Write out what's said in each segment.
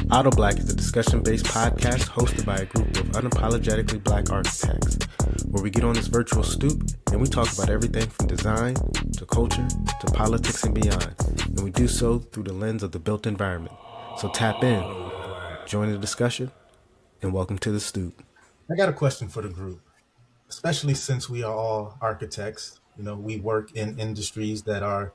AutoBlack is a discussion-based podcast hosted by a group of unapologetically black architects, where we get on this virtual stoop and we talk about everything from design to culture to politics and beyond, and we do so through the lens of the built environment. So tap in, join the discussion, and welcome to the stoop. I got a question for the group, especially since we are all architects. We work in industries that are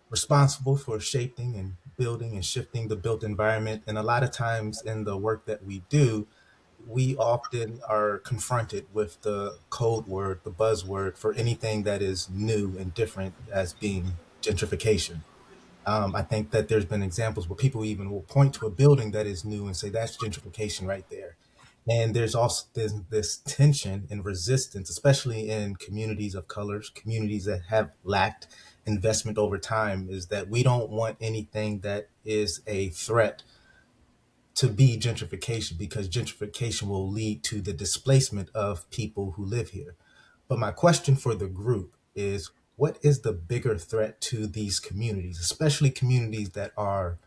responsible for shaping and building and shifting the built environment. And a lot of times in the work that we do, we often are confronted with the code word, the buzzword for anything that is new and different as being gentrification. I think that there's been examples where people even will point to a building that is new and say that's gentrification right there. And there's also this tension and resistance, especially in communities of colors, communities that have lacked investment over time, is that we don't want anything that is a threat to be gentrification, because gentrification will lead to the displacement of people who live here. But my question for the group is, what is the bigger threat to these communities, especially communities that are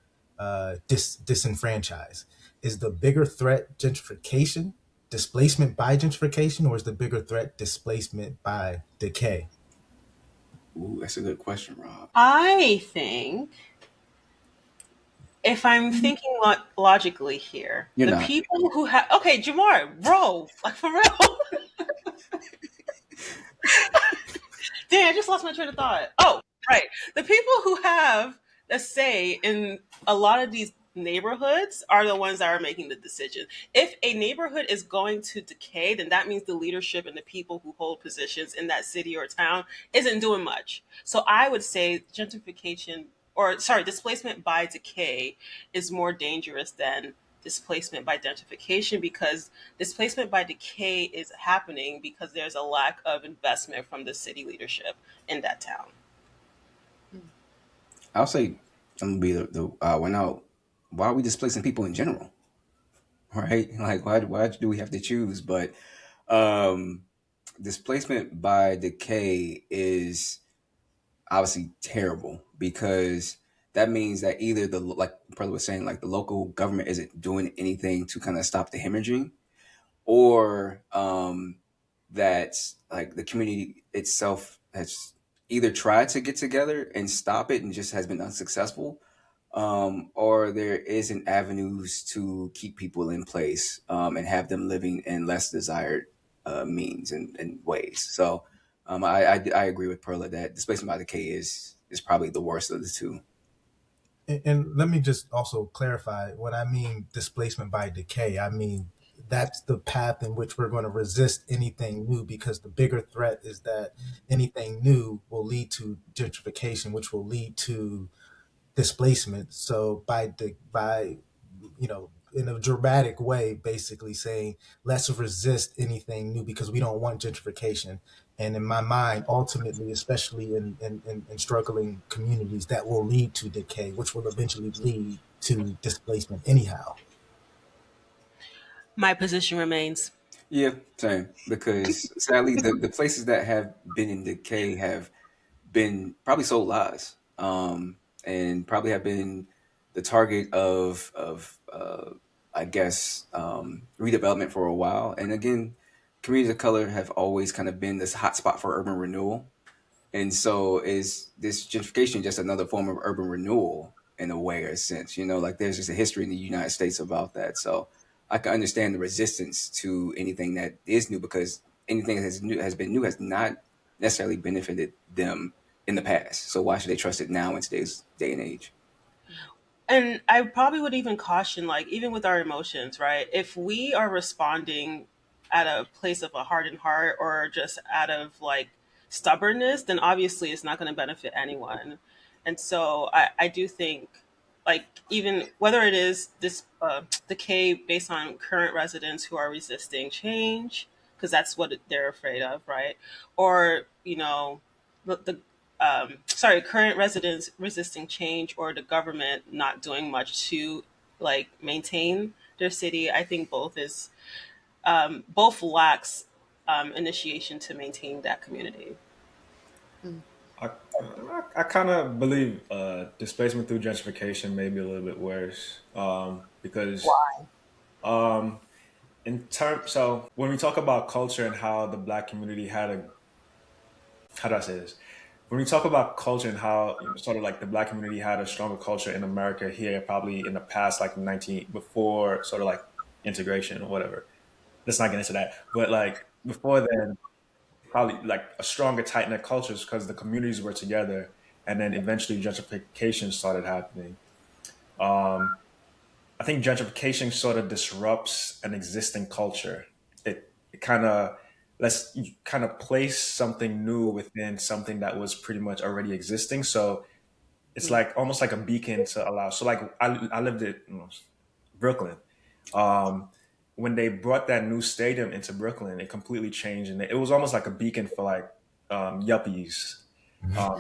disenfranchised? Is the bigger threat gentrification, displacement by gentrification, or is the bigger threat displacement by decay? Ooh, that's a good question, Rob. I think if I'm thinking logically here, You're the not. people who have Jamar, bro, like for real. Dang, I just lost my train of thought. Oh, right. The people who have a say in a lot of these neighborhoods are the ones that are making the decision. If a neighborhood is going to decay, then that means the leadership and the people who hold positions in that city or town isn't doing much. So I would say gentrification, or sorry, displacement by decay is more dangerous than displacement by gentrification, because displacement by decay is happening because there's a lack of investment from the city leadership in that town. I'll say I'm gonna be the when out. Why are we displacing people in general? Right? Like why do we have to choose? But um, displacement by decay is obviously terrible because that means that either the like Perla was saying, like the local government isn't doing anything to kind of stop the hemorrhaging, or that like the community itself has either tried to get together and stop it and just has been unsuccessful, or there isn't avenues to keep people in place and have them living in less desired means and ways. So I agree with Perla that displacement by decay is probably the worst of the two. And let me just also clarify, when I mean displacement by decay, I mean that's the path in which we're going to resist anything new, because the bigger threat is that anything new will lead to gentrification, which will lead to displacement. So by in a dramatic way, basically saying let's resist anything new because we don't want gentrification. And in my mind, ultimately, especially in struggling communities, that will lead to decay, which will eventually lead to displacement anyhow. My position remains. Yeah, same. Because sadly, the places that have been in decay have been probably sold lies, and probably have been the target of I guess redevelopment for a while. And again, communities of color have always kind of been this hotspot for urban renewal. And so is this gentrification just another form of urban renewal in a way or a sense? Like there's just a history in the United States about that. So I can understand the resistance to anything that is new, because anything that has been new has not necessarily benefited them in the past. So why should they trust it now in today's day and age? And I probably would even caution, like, even with our emotions, right? If we are responding at a place of a hardened heart or just out of like stubbornness, then obviously it's not going to benefit anyone. And so I do think, like, even whether it is this decay based on current residents who are resisting change, because that's what they're afraid of, right? Or, the current residents resisting change, or the government not doing much to like maintain their city. I think both lacks initiation to maintain that community. I kind of believe displacement through gentrification may be a little bit worse because um, in term so when we talk about culture and how the black community had a how do I say this? When we talk about culture and how sort of like the black community had a stronger culture in America here, probably in the past, like 19 before sort of like integration or whatever. Let's not get into that. But like before then, probably like a stronger tight knit cultures because the communities were together, and then eventually gentrification started happening. Um, I think gentrification sort of disrupts an existing culture. It kind of lets you kind of place something new within something that was pretty much already existing. So it's like almost like a beacon to allow. So like I lived in Brooklyn. Um, when they brought that new stadium into Brooklyn, it completely changed, and it was almost like a beacon for like yuppies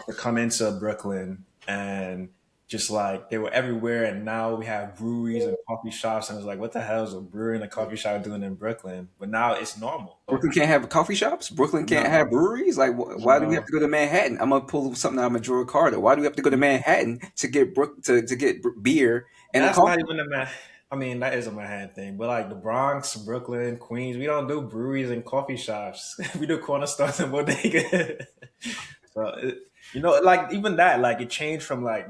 to come into Brooklyn and just like they were everywhere. And now we have breweries and coffee shops, and it's like, what the hell is a brewery and a coffee shop doing in Brooklyn? But now it's normal. Brooklyn can't have coffee shops. Brooklyn can't No, have breweries. Like, why do we have no, to go to Manhattan? I'm gonna pull something out of my drawer, Carter. Why do we have to go to Manhattan to get to get beer and a that's not coffee? even a man. I mean, that is a Manhattan thing, but like the Bronx, Brooklyn, Queens, we don't do breweries and coffee shops. We do corner stores and bodega. So, like even that, like it changed from like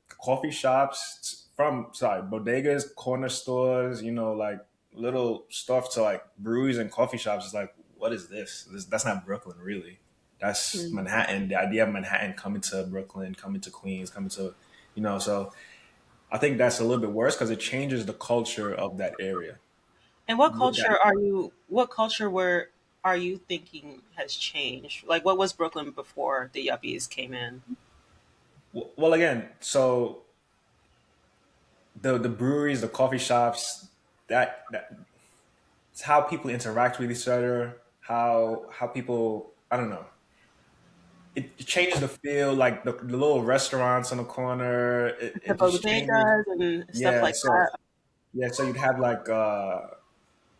coffee shops from sorry bodegas, corner stores, like little stuff to like breweries and coffee shops. It's like, what is this? That's not Brooklyn, really. That's Mm. Manhattan. The idea of Manhattan coming to Brooklyn, coming to Queens, coming to, So I think that's a little bit worse because it changes the culture of that area. And what With that, culture are you? What culture were are you thinking has changed? Like, what was Brooklyn before the yuppies came in? well, again, so the breweries, the coffee shops, that it's how people interact with each other, how people I don't know. It changes the feel, like the little restaurants on the corner. The It just changes. bodegas and stuff Yeah, like so that. you'd have like a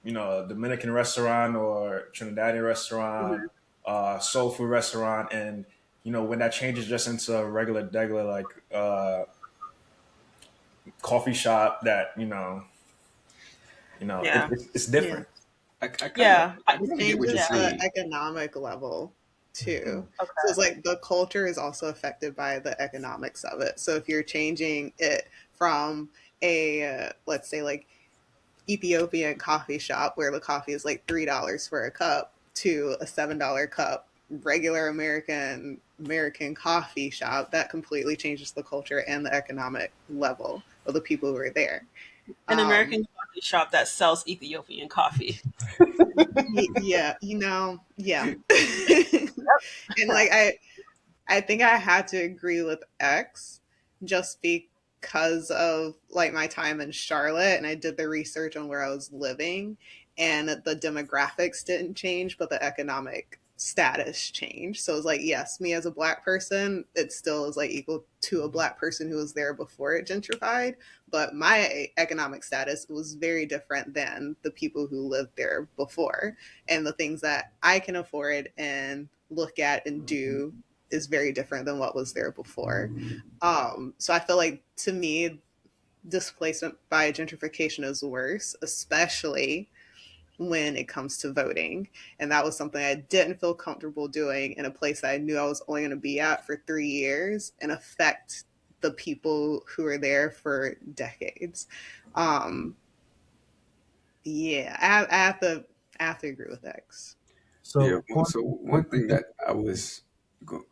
Dominican restaurant or Trinidadian restaurant, Mhm. soul food restaurant, and when that changes just into a regular degular like coffee shop that Yeah, it's Yeah. different. yeah, I It kind of get what you're changes yeah. the saying. economic level too. So Okay. it's like the culture is also affected by the economics of it. So if you're changing it from let's say like Ethiopian coffee shop where the coffee is like $3 for a cup to a $7 cup regular American coffee shop, that completely changes the culture and the economic level of the people who are there. An Um, American coffee shop that sells Ethiopian coffee. yeah, yeah. And like I think I had to agree with X just because of like my time in Charlotte and I did the research on where I was living and the demographics didn't change, but the economic status changed. So it's like, yes, me as a black person, it still is like equal to a black person who was there before it gentrified. But my economic status was very different than the people who lived there before. And the things that I can afford and look at and do is very different than what was there before. So I feel like to me, displacement by gentrification is worse, especially when it comes to voting. And that was something I didn't feel comfortable doing in a place that I knew I was only going to be at for 3 years and affect the people who are there for decades. Um, yeah, I have to agree with X. Yeah. So going, So going one to thing gen- that I was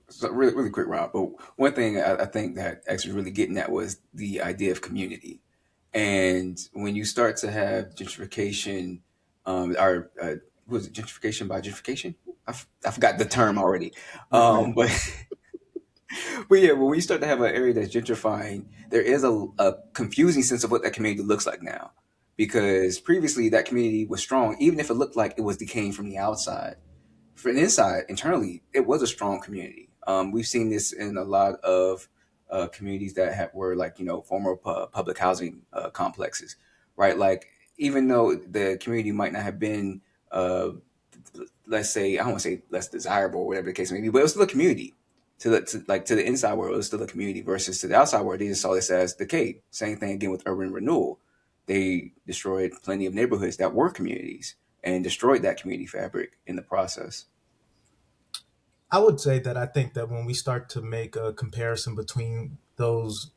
so really really quick, Rob. But one thing I think that X was really getting at was the idea of community. And when you start to have gentrification, or was it gentrification by gentrification? I forgot the term already. But but yeah, when we start to have an area that's gentrifying, there is a confusing sense of what that community looks like now. Because previously that community was strong, even if it looked like it was decaying from the outside. For the inside, internally, it was a strong community. We've seen this in a lot of communities that were like former public housing complexes, right? Like even though the community might not have been, uh, let's say, I don't want to say less desirable or whatever the case may be, but it was still a community. to the inside world, it was still a community versus to the outside world, they just saw this as decay. Same thing again with urban renewal. They destroyed plenty of neighborhoods that were communities and destroyed that community fabric in the process. I would say that I think that when we start to make a comparison between those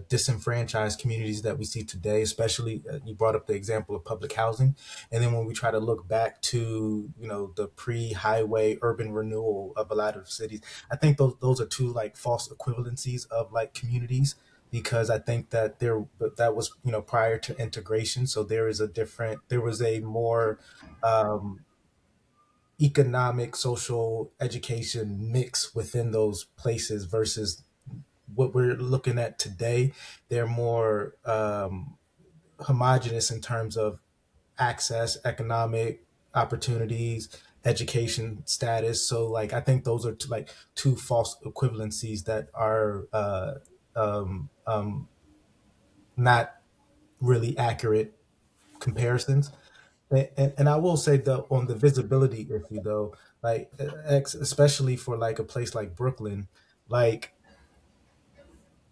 disenfranchised communities that we see today, especially you brought up the example of public housing, and then when we try to look back to the pre-highway urban renewal of a lot of cities, I think those are two like false equivalencies of like communities because I think that that was prior to integration, so there was a more um, economic, social, education mix within those places versus what we're looking at today. They're more homogenous in terms of access, economic opportunities, education status. So, like, I think those are like two false equivalencies that are not really accurate comparisons. And I will say though on the visibility issue though, like especially for like a place like Brooklyn, like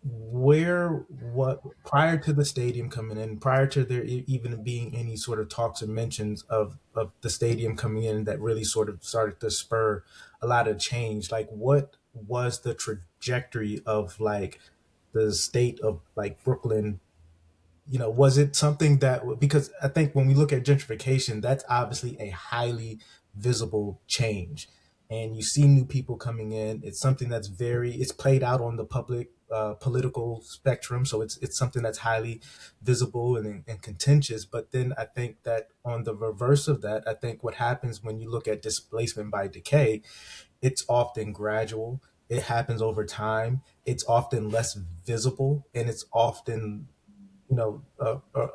where what prior to the stadium coming in, prior to there even being any sort of talks or mentions of the stadium coming in that really sort of started to spur a lot of change. Like what was the trajectory of like the state of like Brooklyn, was it something that because I think when we look at gentrification, that's obviously a highly visible change, and you see new people coming in. It's something that's it's played out on the public political spectrum, so it's something that's highly visible and contentious. But then I think that on the reverse of that, I think what happens when you look at displacement by decay, it's often gradual. It happens over time. It's often less visible, and it's often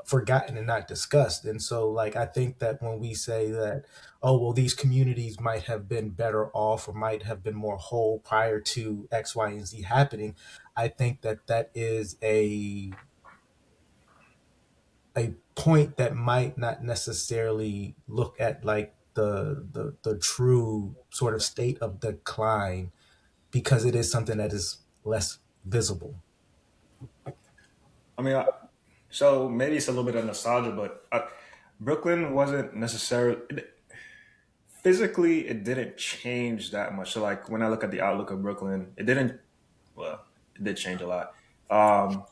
forgotten and not discussed. And so, like, I think that when we say that, oh, well, these communities might have been better off or might have been more whole prior to X, Y, and Z happening, I think that that is a point that might not necessarily look at like the true sort of state of decline because it is something that is less visible. I mean, so maybe it's a little bit of nostalgia, but Brooklyn wasn't necessarily physically. It didn't change that much. So like when I look at the outlook of Brooklyn, it didn't. Well, it did change a lot. Um,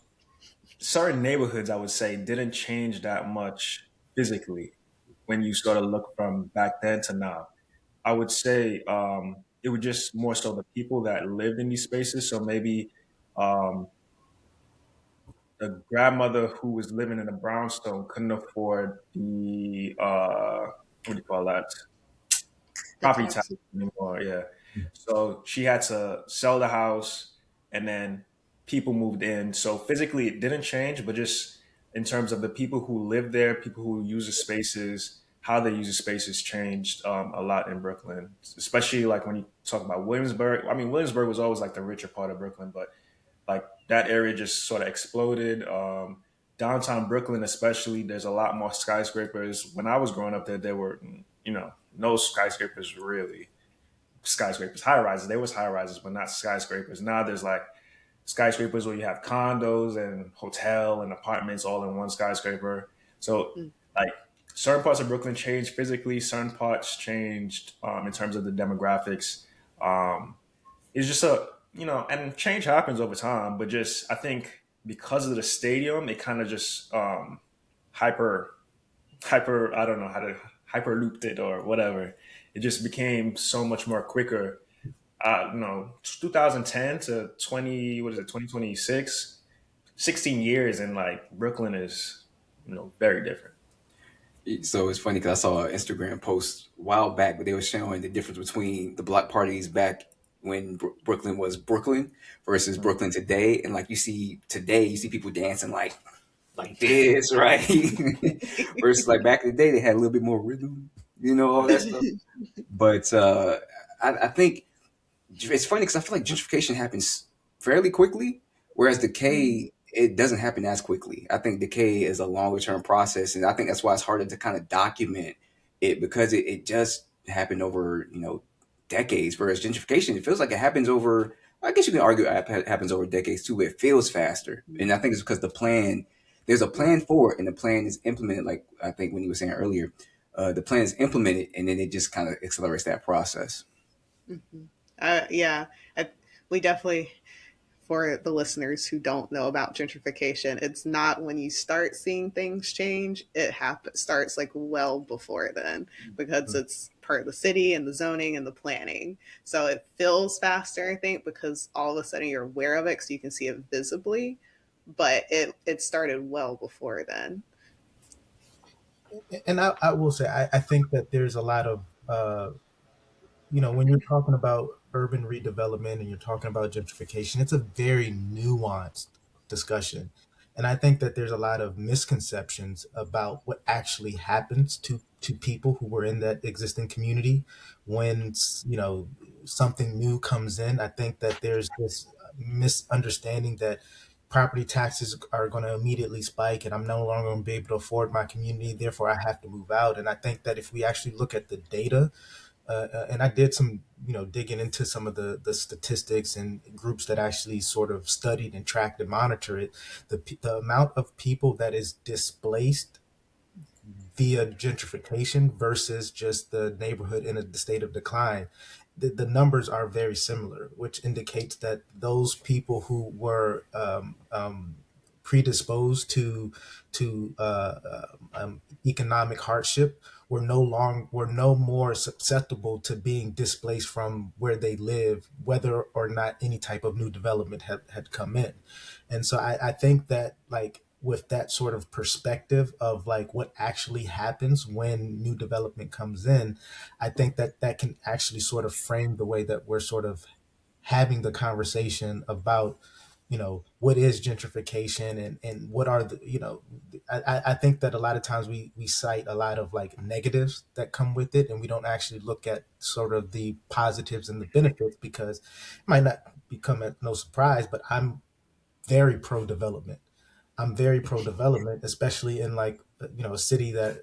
Certain neighborhoods, I would say, didn't change that much physically when you sort of look from back then to now. I would say it was just more so the people that lived in these spaces. So maybe um, the grandmother who was living in a brownstone couldn't afford the what do you call that, The property tax taxi. anymore. Yeah, so she had to sell the house, and then people moved in. So physically, it didn't change, but just in terms of the people who live there, people who use the spaces, how they use the spaces changed a lot in Brooklyn. Especially like when you talk about Williamsburg. I mean, Williamsburg was always like the richer part of Brooklyn, but like that area just sort of exploded. Downtown Brooklyn, especially, there's a lot more skyscrapers. When I was growing up there, there were, no skyscrapers really. Skyscrapers, high rises. There was high rises, but not skyscrapers. Now there's like skyscrapers where you have condos and hotel and apartments all in one skyscraper. So Mm. like certain parts of Brooklyn changed physically, certain parts changed in terms of the demographics. Um, it's just and change happens over time, but just I think because of the stadium, it kind of just hyper I don't know how to hyper looped it or whatever. It just became so much more quicker. 2010 to 20, what is it, 2026, 16 years, and like Brooklyn is, very different. So it's funny because I saw an Instagram post a while back, but they were showing the difference between the block parties back when Brooklyn was Brooklyn versus Brooklyn today. And like you see today, you see people dancing like this, right? Versus like back in the day, they had a little bit more rhythm, all that stuff. But I think it's funny because I feel like gentrification happens fairly quickly, whereas Mm. decay it doesn't happen as quickly. I think decay is a longer term process, and I think that's why it's harder to kind of document it because it just happened over decades. Whereas gentrification, it feels like it happens over I guess you can argue it happens over decades too, but it feels faster. And I think it's because there's a plan for it, and the plan is implemented. Like I think when you were saying earlier, the plan is implemented, and then it just kind of accelerates that process. Mhm. Yeah, I, we definitely, for the listeners who don't know about gentrification, it's not when you start seeing things change. Starts like well before then, because it's part of the city and the zoning and the planning. So it feels faster, I think, because all of a sudden you're aware of it, because you can see it visibly. But it started well before then. And I will say, I think that there's a lot of when you're talking about urban redevelopment and you're talking about gentrification, it's a very nuanced discussion. And I think that there's a lot of misconceptions about what actually happens to people who were in that existing community when, something new comes in. I think that there's this misunderstanding that property taxes are going to immediately spike and I'm no longer going to be able to afford my community, therefore I have to move out. And I think that if we actually look at the data, and I did some, digging into some of the statistics and groups that actually sort of studied and tracked and monitor it. The amount of people that is displaced via gentrification versus just the neighborhood in a state of decline, the numbers are very similar, which indicates that those people who were predisposed to economic hardship were no more susceptible to being displaced from where they live, whether or not any type of new development had come in. And so I think that, like, with that sort of perspective of like what actually happens when new development comes in, I think that that can actually sort of frame the way that we're sort of having the conversation about, what is gentrification and what are the, I think that a lot of times we cite a lot of like negatives that come with it, and we don't actually look at sort of the positives and the benefits, because it might not become at no surprise, but I'm very pro development. I'm very pro development, especially in like, a city that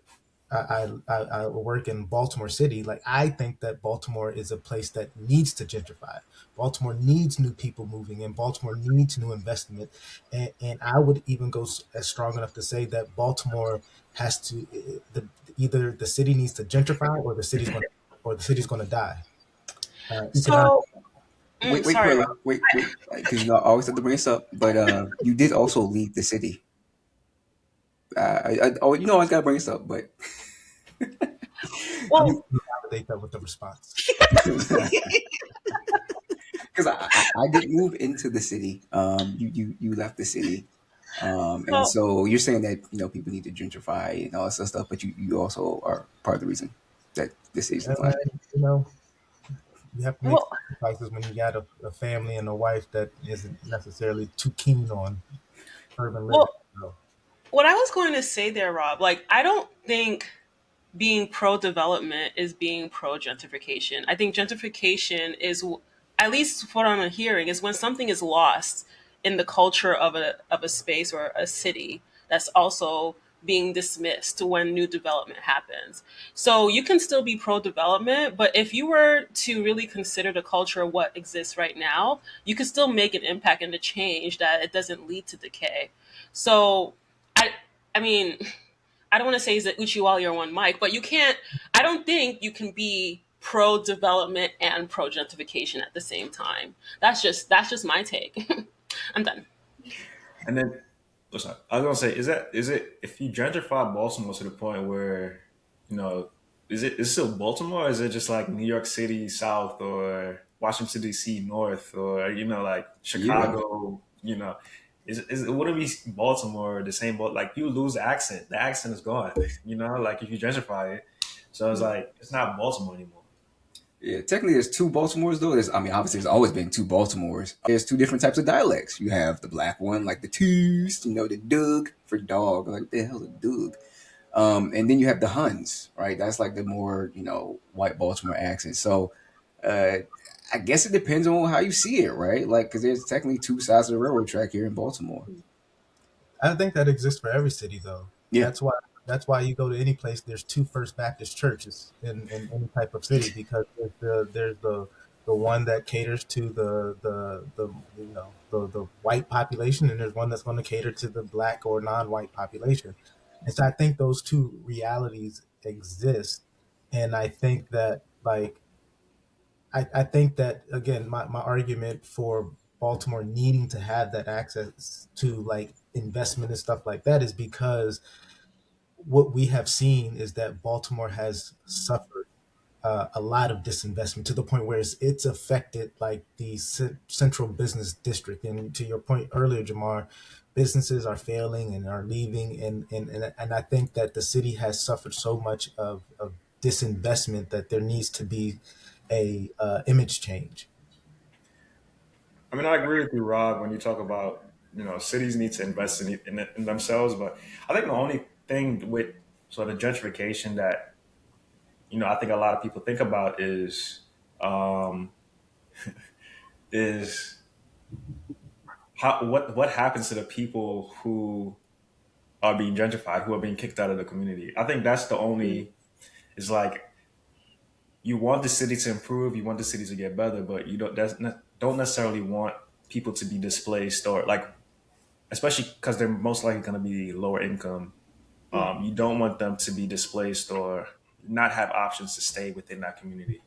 I work in, Baltimore City. Like, I think that Baltimore is a place that needs to gentrify. Baltimore needs new people moving in. Baltimore needs new investment, and I would even go as strong enough to say that Baltimore has to, either the city needs to gentrify, or the city's going to die. Economic. So, Wait, sorry, Perla, Rob. wait, because I always have to bring this up, but you did also leave the city. You always gotta bring this up, but I'm you Well, going to validate that with the response. because I did move into the city. You left the city, and so so you're saying that people need to gentrify and all that stuff, but you also are part of the reason that the city's And, declining. you know, you have to make well, sacrifices when you got a family and a wife that isn't necessarily too keen on urban living. well, So, what I was going to say there, Rob, like, I don't think being pro development is being pro gentrification. I think gentrification is, at least what I'm hearing, is when something is lost in the culture of a space or a city that's also being dismissed when new development happens. So you can still be pro development, but if you were to really consider the culture of what exists right now, you can still make an impact and a change that it doesn't lead to decay. So I I mean, I don't want to say is it Uchi while you're on mic, but you can't. I don't think you can be pro development and pro gentrification at the same time. That's just my take. I'm done. And then, listen, I was gonna say, is it if you gentrify Baltimore to the point where, you know, is it still Baltimore, or is it just like New York City South or Washington D.C. North, or like Yeah, Chicago? Is it wouldn't be Baltimore the same? But like you lose the accent. The accent is gone. Like if you gentrify it, so it's like it's not Baltimore anymore. yeah. Technically, there's two Baltimores though. Obviously, there's always been two Baltimores. There's two different types of dialects. You have the black one, like the toos, the Doug for dog. Like what the hell is a Doug? And then you have the Huns, right? That's like the more, white Baltimore accent. So uh, I guess it depends on how you see it, right? Like, because there's technically two sides of the railroad track here in Baltimore. I think that exists for every city, though. Yeah. That's why you go to any place. There's two First Baptist churches in any type of city, because there's the the one that caters to the white population, and there's one that's going to cater to the black or non-white population. And so I think those two realities exist. And I think that I think that again, my argument for Baltimore needing to have that access to like investment and stuff like that is because what we have seen is that Baltimore has suffered a lot of disinvestment to the point where it's affected like the central business district. And to your point earlier, Jamar, businesses are failing and are leaving, and I think that the city has suffered so much of disinvestment that there needs to be a image change. I mean, I agree with you, Rob, when you talk about cities need to invest in themselves. But I think the only thing with sort of gentrification that I think a lot of people think about um, is how what happens to the people who are being gentrified, who are being kicked out of the community. I think that's the only is like you want the city to improve, you want the city to get better, but you don't necessarily want people to be displaced or like, especially because they're most likely going to be lower income. You don't want them to be displaced or not have options to stay within that community.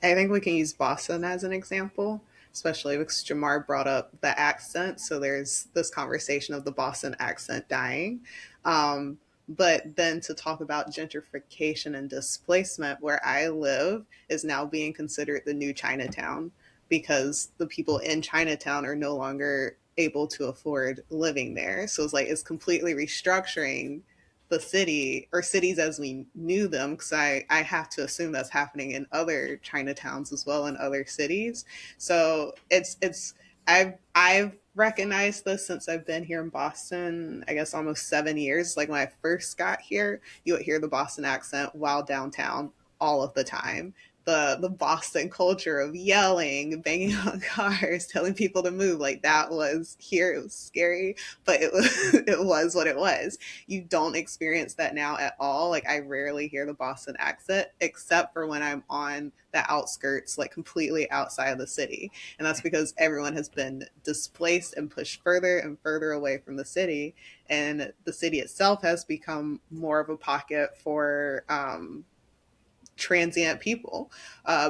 I think we can use Boston as an example, especially because Jamar brought up the accent. So there's this conversation of the Boston accent dying. But then to talk about gentrification and displacement, where I live is now being considered the new Chinatown because the people in Chinatown are no longer able to afford living there. So it's like it's completely restructuring the city or cities as we knew them, because I have to assume that's happening in other Chinatowns as well in other cities. So I've recognized this since I've been here in Boston, I guess almost 7 years. Like when I first got here, you would hear the Boston accent while downtown all of the time. The Boston culture of yelling, banging on cars, telling people to move, like that was here. It was scary, but it was it was what it was. You don't experience that now at all. Like I rarely hear the Boston accent except for when I'm on the outskirts, like completely outside of the city. And that's because everyone has been displaced and pushed further and further away from the city. And the city itself has become more of a pocket for transient people,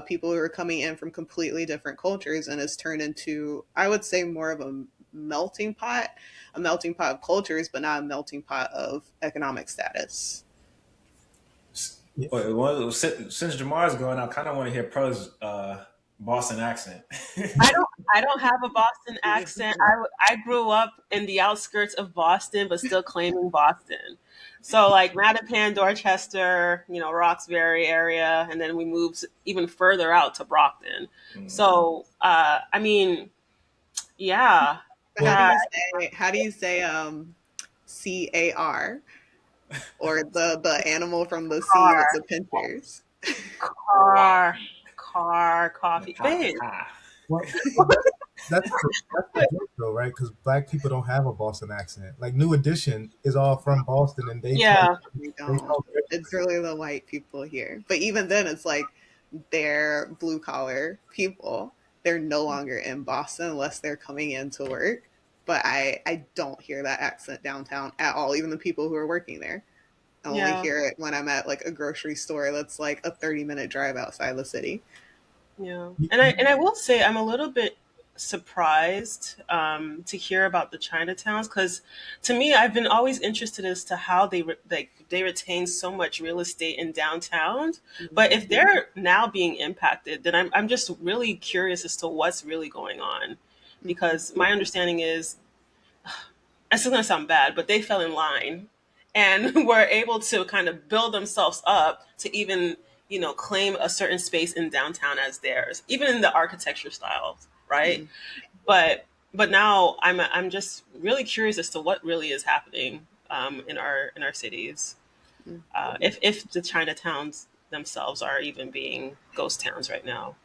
people who are coming in from completely different cultures, and has turned into, I would say, more of melting pot, a melting pot of cultures, but not a melting pot of economic status. Yeah. Since Jamar's going, I kind of want to hear Pro's Boston accent. I don't have a Boston accent. I grew up in the outskirts of Boston, but still claiming Boston. So like Mattapan, Dorchester, Roxbury area, and then we moved even further out to Brockton. So I mean, yeah, How do Well, you say CAR, or the animal from the sea with car, the pincers? car, car, coffee, Ha babe. ha. well, that's the joke though, right? Because black people don't have a Boston accent. Like New Edition is all from Boston, and Yeah, We they don't. talk It's really the white people here. But even then, it's like they're blue collar people. They're no longer in Boston unless they're coming in to work. But I don't hear that accent downtown at all, even the people who are working there. I only yeah. hear it when I'm at like a grocery store that's like a 30-minute drive outside the city. Yeah, you, and I will say I'm a little bit surprised to hear about the Chinatowns, because to me I've been always interested as to how they retain so much real estate in downtown. But if they're now being impacted, then I'm just really curious as to what's really going on, because my understanding is, it's going to sound bad, but they fell in line and were able to kind of build themselves up to even, claim a certain space in downtown as theirs, even in the architecture styles, right? Mm-hmm. But now I'm just really curious as to what really is happening in our cities. If the Chinatowns themselves are even being ghost towns right now.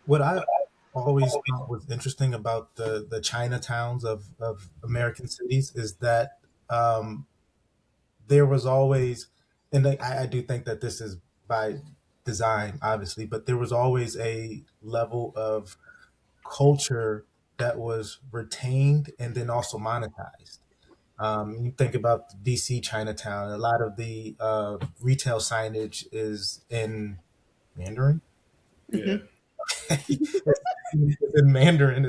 what I always thought was interesting about the Chinatowns of American cities is that there was always, and I do think that this is by design, obviously, but there was always a level of culture that was retained and then also monetized. You think about the DC Chinatown, a lot of the retail signage is in Mandarin. Yeah. It's in Mandarin,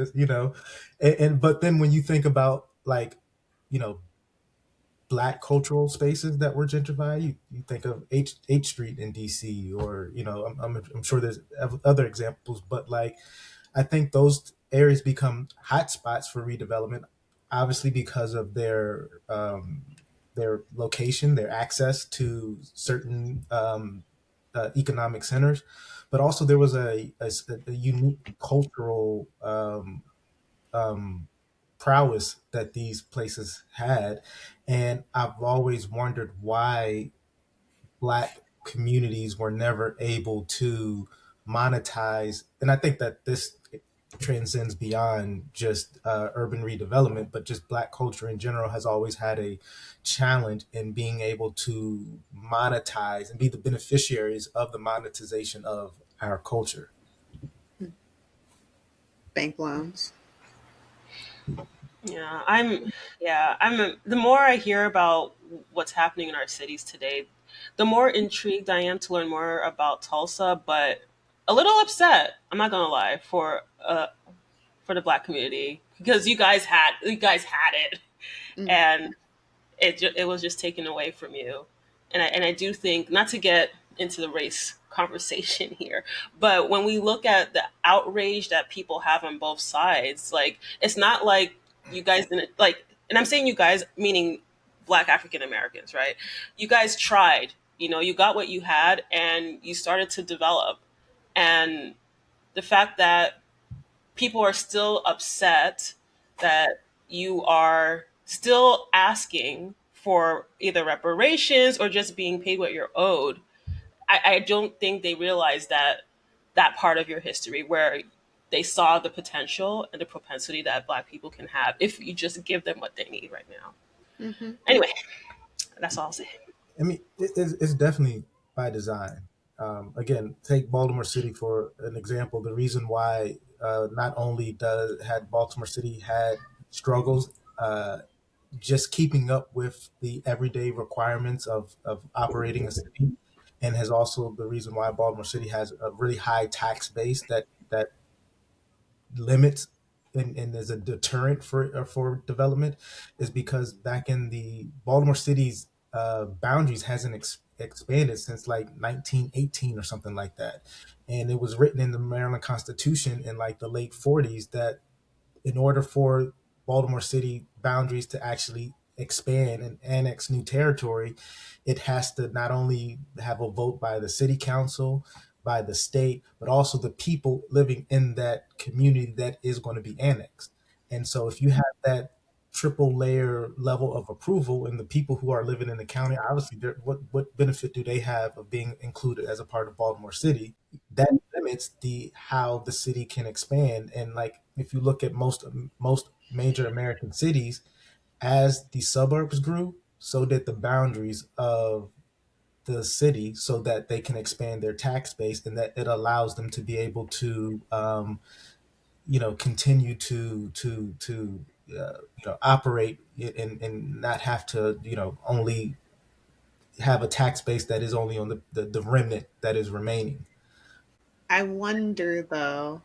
and but then when you think about like, you know, black cultural spaces that were gentrified, you think of H Street in DC, or I'm sure there's other examples, but like I think those areas become hotspots for redevelopment, obviously because of their location, their access to certain economic centers, but also there was a unique cultural um, prowess that these places had, and I've always wondered why black communities were never able to monetize. And I think that this transcends beyond just urban redevelopment, but just black culture in general has always had a challenge in being able to monetize and be the beneficiaries of the monetization of our culture. Bank loans. Yeah, I'm the more I hear about what's happening in our cities today, the more intrigued I am to learn more about Tulsa, but a little upset, I'm not gonna lie, for the black community because you guys had it, Mm. and it was just taken away from you. And I do think, not to get into the race conversation here, but when we look at the outrage that people have on both sides, like it's not like you guys didn't like, and I'm saying you guys meaning black African Americans, right? You guys tried, you got what you had and you started to develop. And the fact that people are still upset that you are still asking for either reparations or just being paid what you're owed. I don't think they realize that part of your history where they saw the potential and the propensity that black people can have if you just give them what they need right now. Hmm. Anyway, that's all I'll say. I mean, it's definitely by design. Again, take Baltimore City for an example. The reason why not only does had Baltimore City had struggles just keeping up with the everyday requirements of operating a city, and has also the reason why Baltimore City has a really high tax base that limits and is a deterrent for development, is because back in the Baltimore City's boundaries hasn't expanded since like 1918 or something like that, and it was written in the Maryland Constitution in like the late 40s that in order for Baltimore City boundaries to actually expand and annex new territory, it has to not only have a vote by the city council, by the state, but also the people living in that community that is going to be annexed. And so if you have that triple layer level of approval, and the people who are living in the county, obviously what benefit do they have of being included as a part of Baltimore City? That limits the how the city can expand. And like if you look at most major American cities, as the suburbs grew, so did the boundaries of the city, so that they can expand their tax base, and that it allows them to be able to continue to operate and not have to only have a tax base that is only on the remnant that is remaining. I wonder though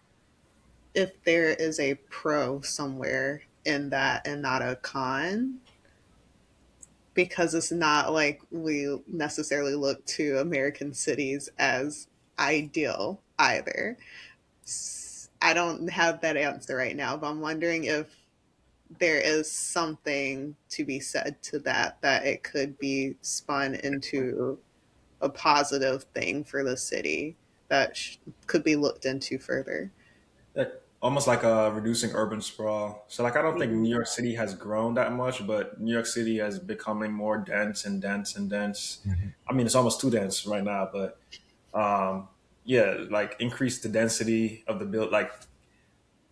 if there is a pro somewhere in that and not a con, because it's not like we necessarily look to American cities as ideal either. I don't have that answer right now, but I'm wondering if there is something to be said to that it could be spun into a positive thing for the city that could be looked into further. Like, almost like reducing urban sprawl. So like I don't think New York City has grown that much, but New York City is becoming more dense and dense and dense. Mhm. I mean, it's almost too dense right now, but yeah, like increase the density of the build, like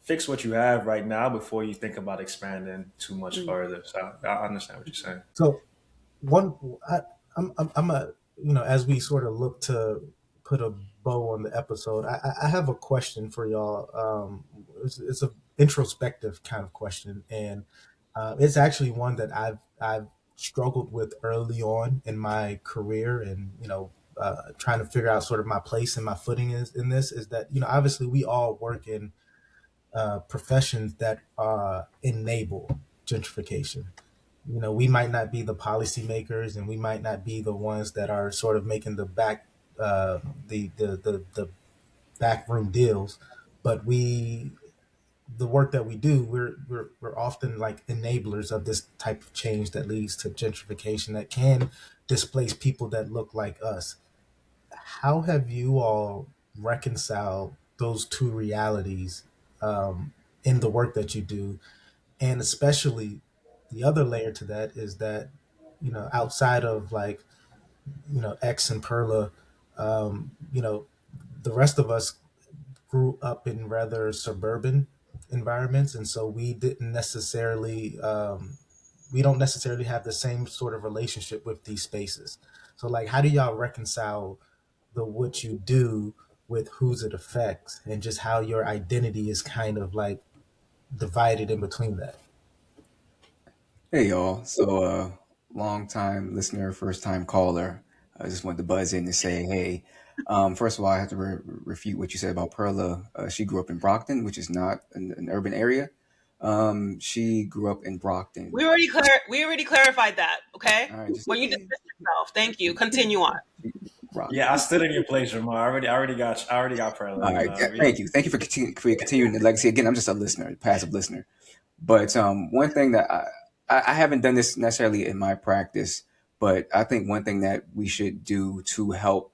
fix what you have right now before you think about expanding too much Mm. further. So I understand what you're saying. So one, I'm a as we sort of look to put a bow on the episode, I have a question for y'all. It's a introspective kind of question, and it's actually one that I've struggled with early on in my career, and trying to figure out sort of my place and my footing is in this. Is that obviously we all work in professions that enable gentrification. We might not be the policymakers, and we might not be the ones that are sort of making the uh, the backroom deals, but the work that we do, we're often like enablers of this type of change that leads to gentrification that can displace people that look like us. How have you all reconciled those two realities in the work that you do? And especially the other layer to that is that outside of like X and Perla, the rest of us grew up in rather suburban environments, and so we don't necessarily have the same sort of relationship with these spaces. So like, how do y'all reconcile the what you do with whose it affects, and just how your identity is kind of like divided in between that? Hey y'all. So long time listener, first time caller. I just wanted to buzz in to say, hey, first of all, I have to refute what you said about Perla. She grew up in Brockton, which is not an urban area. She grew up in Brockton. We already clarified that. Okay. All right, just When you Okay. dismiss yourself, thank you. Continue on. Yeah, I Brockton. stood in your place, Ramon. I already got Perla. All right, yeah, thank you. Thank you for continuing the legacy. Again, I'm just a listener, a passive listener. But one thing that I haven't done this necessarily in my practice, but I think one thing that we should do to help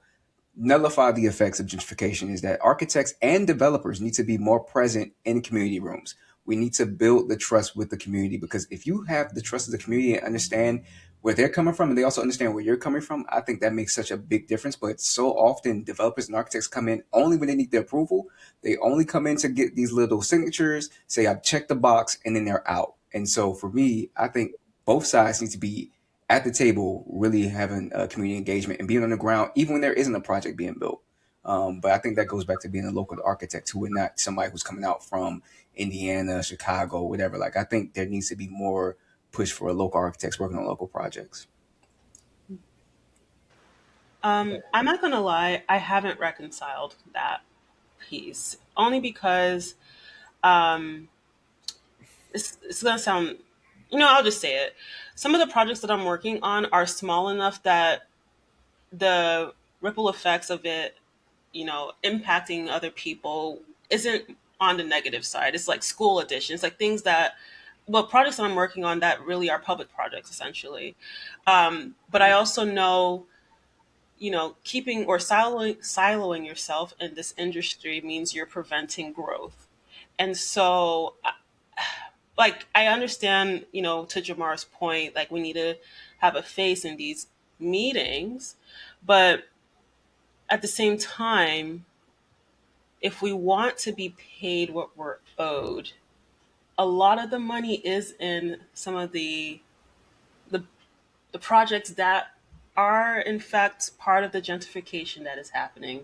nullify the effects of gentrification is that architects and developers need to be more present in community rooms. We need to build the trust with the community, because if you have the trust of the community and understand where they're coming from and they also understand where you're coming from, I think that makes such a big difference. But so often developers and architects come in only when they need the approval. They only come in to get these little signatures, say I've checked the box, and then they're out. And so for me, I think both sides need to be at the table, really having community engagement and being on the ground, even when there isn't a project being built. But I think that goes back to being a local architect who, and not somebody who's coming out from Indiana, Chicago, whatever. Like, I think there needs to be more push for local architects working on local projects. I'm not gonna lie, I haven't reconciled that piece only because um, it's gonna sound, I'll just say it. Some of the projects that I'm working on are small enough that the ripple effects of it, impacting other people isn't on the negative side. It's like school additions, like things that, well, projects that I'm working on that really are public projects essentially. But I also know, keeping or siloing yourself in this industry means you're preventing growth. And so, like, I understand, to Jamar's point, like, we need to have a face in these meetings, but at the same time, if we want to be paid what we're owed, a lot of the money is in some of the, the projects that are in fact part of the gentrification that is happening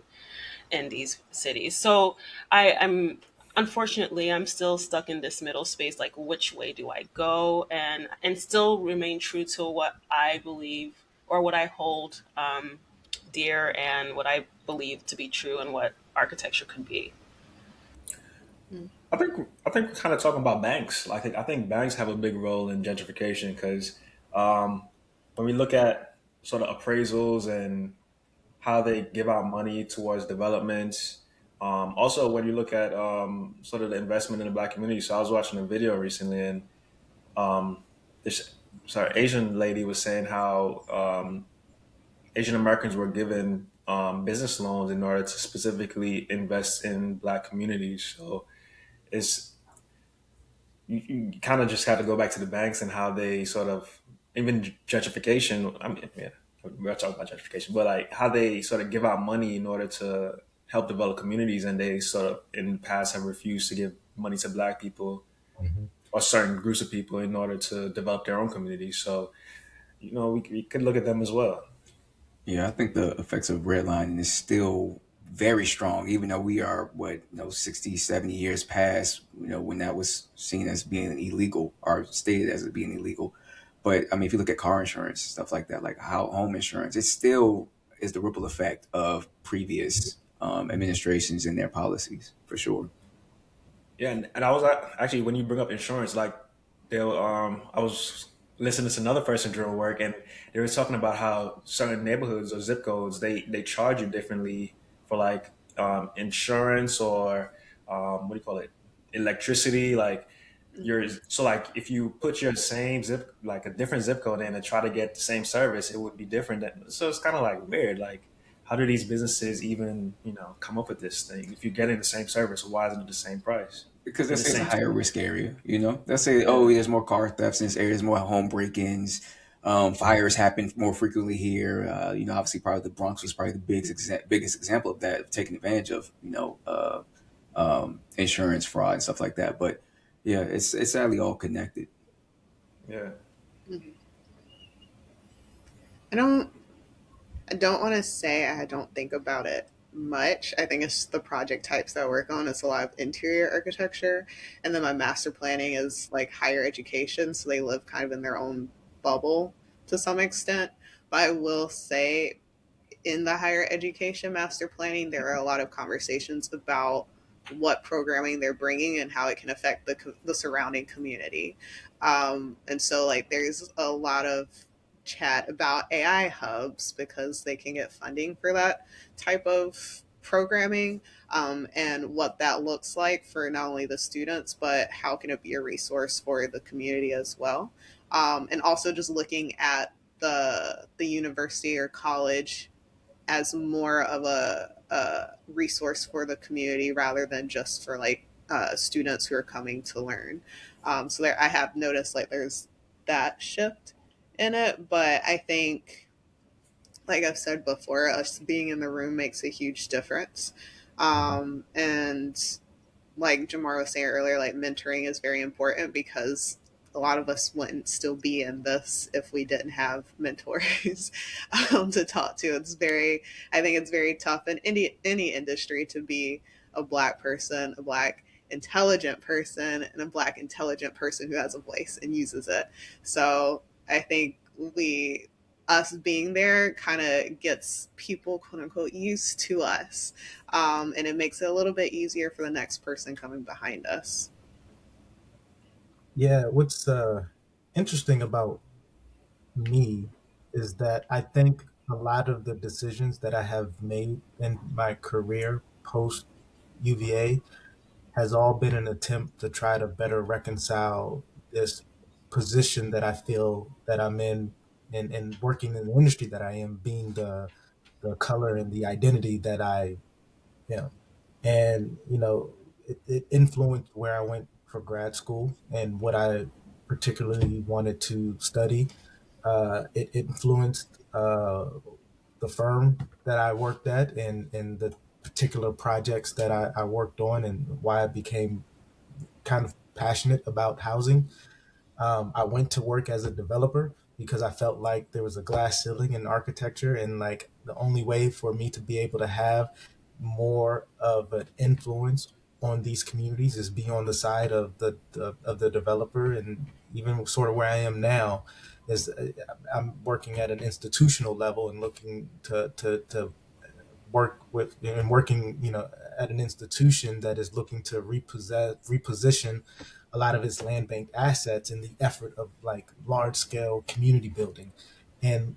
in these cities. So I'm unfortunately I'm still stuck in this middle space, like which way do I go, and still remain true to what I believe or what I hold dear and what I believe to be true and what architecture could be. Mm. I think we're kind of talking about banks. Like, I think banks have a big role in gentrification because when we look at sort of appraisals and how they give out money towards developments. Also, when you look at sort of the investment in the black community. So I was watching a video recently, and um, this Asian lady was saying how Asian Americans were given business loans in order to specifically invest in black communities. So it's you kind of just have to go back to the banks and how they sort of, even gentrification. I mean, yeah, we're talking about gentrification, but like how they sort of give out money in order to help develop communities, and they sort of in the past have refused to give money to Black people Mm-hmm. or certain groups of people in order to develop their own communities. So we could look at them as well. Yeah, I think the effects of redlining is still very strong, even though we are, what, 60, 70 years past, when that was seen as being illegal or stated as it being illegal. But I mean, if you look at car insurance, stuff like that, like how home insurance, it still is the ripple effect of previous administrations and their policies, for sure. Yeah, and I was actually, when you bring up insurance, like I was listening to another person during work, and they were talking about how certain neighborhoods or zip codes, they charge you differently for like insurance or what do you call it, electricity. Like so like if you put your same zip, like a different zip code in and try to get the same service, it would be different. So it's kind of like weird. Like, how do these businesses even come up with this thing? If you're getting the same service, why isn't it the same price Because in let's the say it's a same higher city? risk area, They'll say, Yeah. oh, there's more car thefts in this area, there's more home break-ins, fires happen more frequently here. Obviously, probably the Bronx was probably the biggest example of that, of taking advantage of, insurance fraud and stuff like that. But yeah, it's sadly all connected. Yeah. Mhm. I don't I don't want to say I don't think about it much. I think it's the project types that I work on. It's a lot of interior architecture. And then my master planning is like higher education. So they live kind of in their own bubble to some extent. But I will say in the higher education master planning, there are a lot of conversations about what programming they're bringing and how it can affect the surrounding community. And so, like, there's a lot of chat about AI hubs because they can get funding for that type of programming, and what that looks like for not only the students, but how can it be a resource for the community as well. And also just looking at the university or college as more of a resource for the community rather than just for like students who are coming to learn. So there, I have noticed like there's that shift in it, but I think, like I've said before, us being in the room makes a huge difference. And like Jamar was saying earlier, like mentoring is very important because a lot of us wouldn't still be in this if we didn't have mentors to talk to. I think it's very tough in any industry to be a black person, a black intelligent person, and a black intelligent person who has a voice and uses it. So I think us being there kind of gets people quote unquote used to us, and it makes it a little bit easier for the next person coming behind us. Yeah, what's interesting about me is that I think a lot of the decisions that I have made in my career post UVA has all been an attempt to try to better reconcile this position that I feel that I'm in, and working in the industry that I am, being the color and the identity that I am. And it influenced where I went for grad school and what I particularly wanted to study. It influenced the firm that I worked at, and the particular projects that I worked on, and why I became kind of passionate about housing. I went to work as a developer because I felt like there was a glass ceiling in architecture, and like the only way for me to be able to have more of an influence on these communities is be on the side of the developer. And even sort of where I am now is I'm working at an institutional level and looking to work with and working at an institution that is looking to reposition a lot of its land bank assets in the effort of like large scale community building. And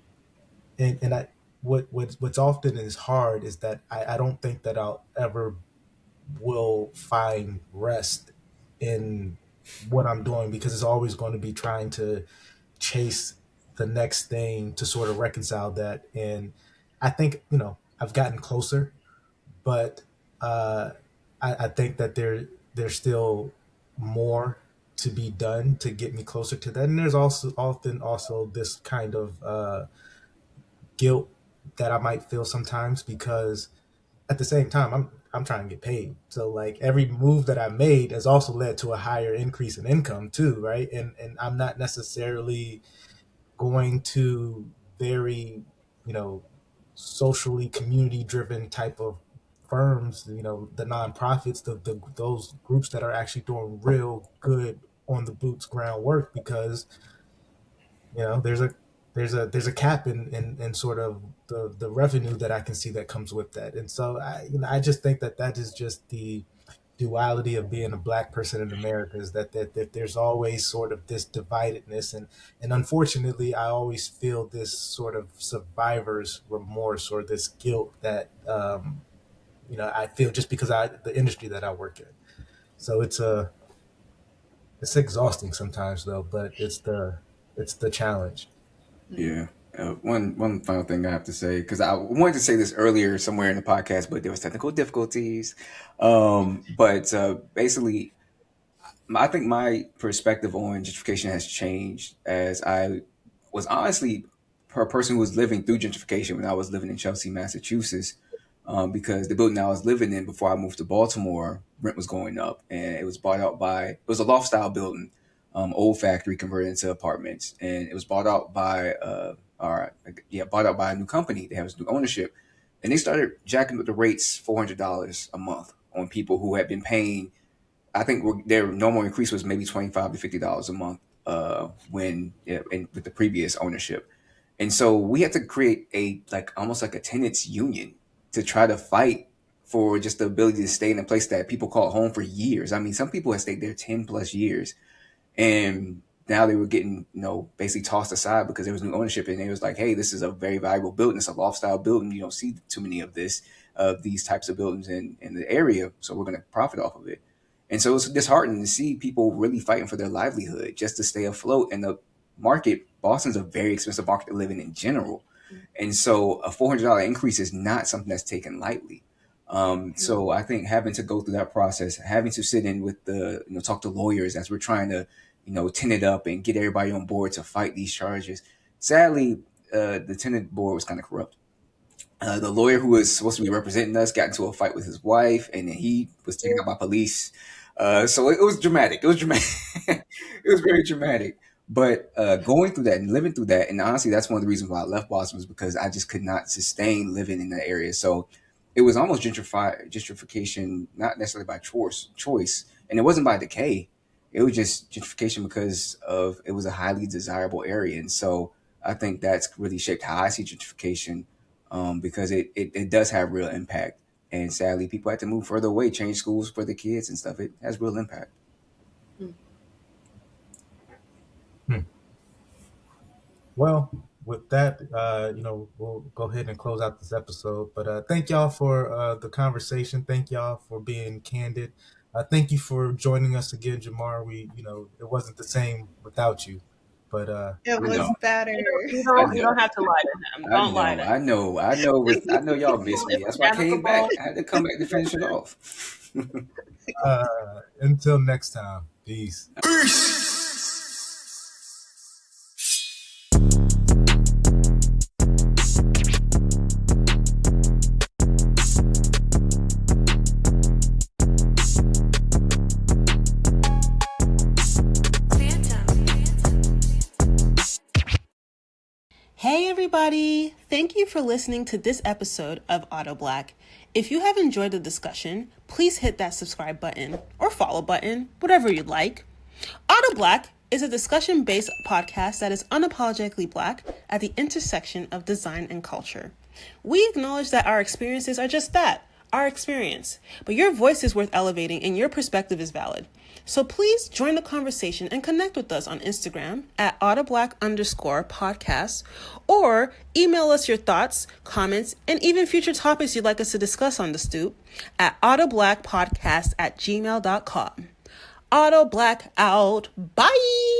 and, and I what's often is hard is that I don't think that I'll ever will find rest in what I'm doing, because it's always going to be trying to chase the next thing to sort of reconcile that. And I think I've gotten closer, but uh, I think that there's still more to be done to get me closer to that. And there's also often also this kind of guilt that I might feel sometimes, because at the same time I'm trying to get paid. So like every move that I made has also led to a higher increase in income too, right? And I'm not necessarily going to very, you know, socially community driven type of firms, the nonprofits, those groups that are actually doing real good on the boots ground work, because there's a cap in sort of the revenue that I can see that comes with that. And so I just think that is just the duality of being a black person in America, is that there's always sort of this dividedness, and unfortunately I always feel this sort of survivor's remorse, or this guilt that I feel just because the industry that I work in. So it's exhausting sometimes though, but it's the challenge. Yeah. One final thing I have to say, because I wanted to say this earlier somewhere in the podcast, but there was technical difficulties. But basically, I think my perspective on gentrification has changed, as I was honestly a person who was living through gentrification when I was living in Chelsea, Massachusetts, because the building I was living in before I moved to Baltimore, rent was going up, and it was bought out it was a loft style building, old factory converted into apartments, and it was bought out by bought out by a new company. They have this new ownership, and they started jacking up the rates $400 a month on people who had been paying. I think their normal increase was maybe $25 to $50 a month with the previous ownership. And so we had to create almost like a tenants union to try to fight for just the ability to stay in a place that people call home for years. I mean, some people had stayed there 10 plus years, and now they were getting, basically tossed aside because there was new ownership, and they was like, hey, this is a very valuable building. It's a loft style building. You don't see too many of these types of buildings in the area. So we're going to profit off of it. And so it's disheartening to see people really fighting for their livelihood just to stay afloat. And the market, Boston's a very expensive market to live in general. And so a $400 increase is not something that's taken lightly. So I think having to go through that process, having to sit in with talk to lawyers as we're trying to, tin it up and get everybody on board to fight these charges. Sadly, the tenant board was kind of corrupt. The lawyer who was supposed to be representing us got into a fight with his wife, and then he was taken out by police. So it was dramatic. It was dramatic. It was very dramatic. But going through that and living through that, and honestly, that's one of the reasons why I left Boston, was because I just could not sustain living in that area. So it was almost gentrification, not necessarily by choice, and it wasn't by decay. It was just gentrification because it was a highly desirable area. And so I think that's really shaped how I see gentrification, because it does have real impact. And sadly, people had to move further away, change schools for the kids and stuff. It has real impact. Well, with that, we'll go ahead and close out this episode. But thank y'all for the conversation. Thank y'all for being candid. Thank you for joining us again, Jamar. It wasn't the same without you. But it was better. You don't have to lie to him. Don't lie to him. I know y'all missed me. That's why I came back. I had to come back to finish it off. Until next time, peace. Hey everybody! Thank you for listening to this episode of AutoBlack. If you have enjoyed the discussion, please hit that subscribe button or follow button, whatever you'd like. AutoBlack is a discussion-based podcast that is unapologetically Black at the intersection of design and culture. We acknowledge that our experiences are just that, our experience, but your voice is worth elevating and your perspective is valid. So please join the conversation and connect with us on Instagram at AutoBlack_podcast, or email us your thoughts, comments, and even future topics you'd like us to discuss on the Stoop at AutoBlackPodcast@gmail.com. AutoBlack out. Bye!